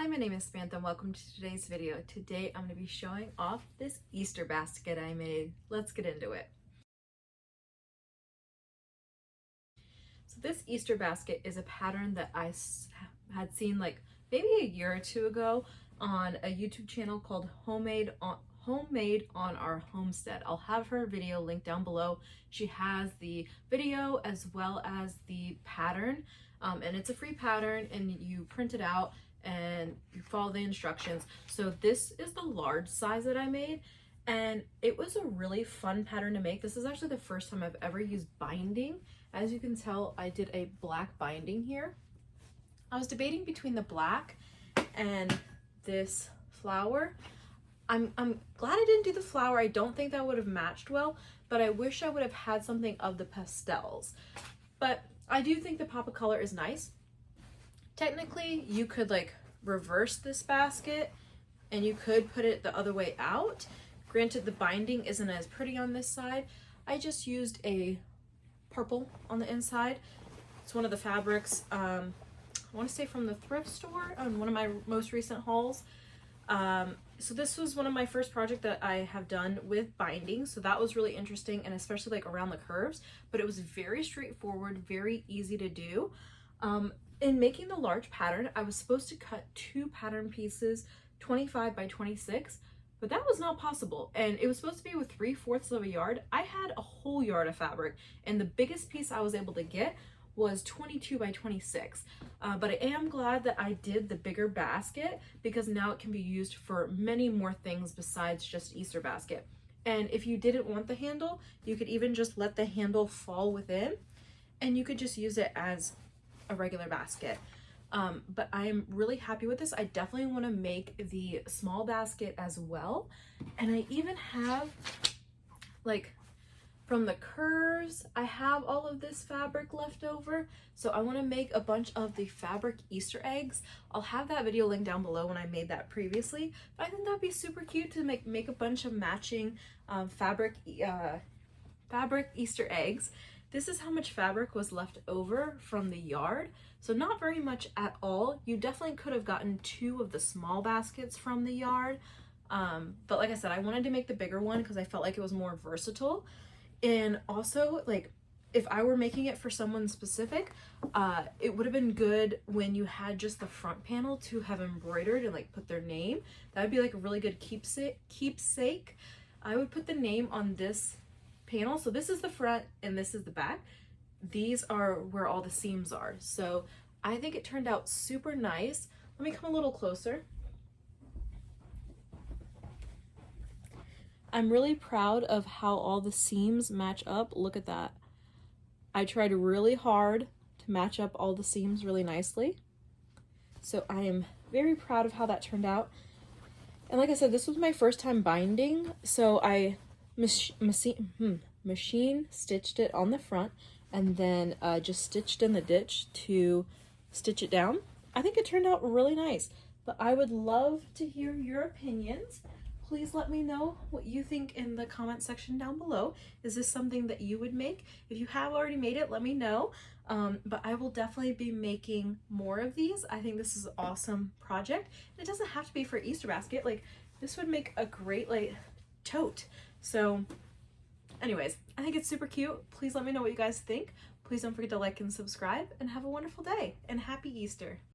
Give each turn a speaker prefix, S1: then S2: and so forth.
S1: Hi, my name is Samantha and welcome to today's video. Today I'm going to be showing off this Easter basket I made. Let's get into it. So this Easter basket is a pattern that I had seen like maybe a year or two ago on a YouTube channel called Homemade on Our Homestead. I'll have her video linked down below. She has the video as well as the pattern, and it's a free pattern and you print it out and you follow the instructions. So this is the large size that I made, and it was a really fun pattern to make. This is actually the first time I've ever used binding. As you can tell, I did a black binding here. I was debating between the black and this flower. I'm glad I didn't do the flower. I don't think that would have matched well, but I wish I would have had something of the pastels. But I do think the pop of color is nice. Technically, you could like reverse this basket and you could put it the other way out. Granted, the binding isn't as pretty on this side. I just used a purple on the inside. It's one of the fabrics, I want to say from the thrift store on one of my most recent hauls. So this was one of my first projects that I have done with binding, so that was really interesting, and especially like around the curves, but it was very straightforward, very easy to do. In making the large pattern, I was supposed to cut 2 pattern pieces 25 by 26, but that was not possible, and it was supposed to be with 3/4 of a yard. I had a whole yard of fabric, and the biggest piece I was able to get was 22 by 26. But I am glad that I did the bigger basket because now it can be used for many more things besides just Easter basket. And if you didn't want the handle, you could even just let the handle fall within and you could just use it as a regular basket. But I am really happy with this. I definitely want to make the small basket as well. And I even have like from the curves, I have all of this fabric left over, so I want to make a bunch of the fabric Easter eggs. I'll have that video linked down below when I made that previously, but I think that'd be super cute to make a bunch of matching fabric Easter eggs. This is how much fabric was left over from the yard, so not very much at all. You definitely could have gotten 2 of the small baskets from the yard, but like I said, I wanted to make the bigger one because I felt like it was more versatile. And also, like, if I were making it for someone specific, it would have been good when you had just the front panel to have embroidered and like put their name. That would be like a really good keepsake. I would put the name on this panel. So this is the front and this is the back. These are where all the seams are. So I think it turned out super nice. Let me come a little closer. I'm really proud of how all the seams match up. Look at that. I tried really hard to match up all the seams really nicely. So I am very proud of how that turned out. And like I said, this was my first time binding. So I machine stitched it on the front and then just stitched in the ditch to stitch it down. I think it turned out really nice, but I would love to hear your opinions. Please let me know what you think in the comment section down below. Is this something that you would make? If you have already made it, let me know. But I will definitely be making more of these. I think this is an awesome project. It doesn't have to be for Easter basket. Like, this would make a great like tote. So anyways, I think it's super cute. Please let me know what you guys think. Please don't forget to like and subscribe, and have a wonderful day and happy Easter.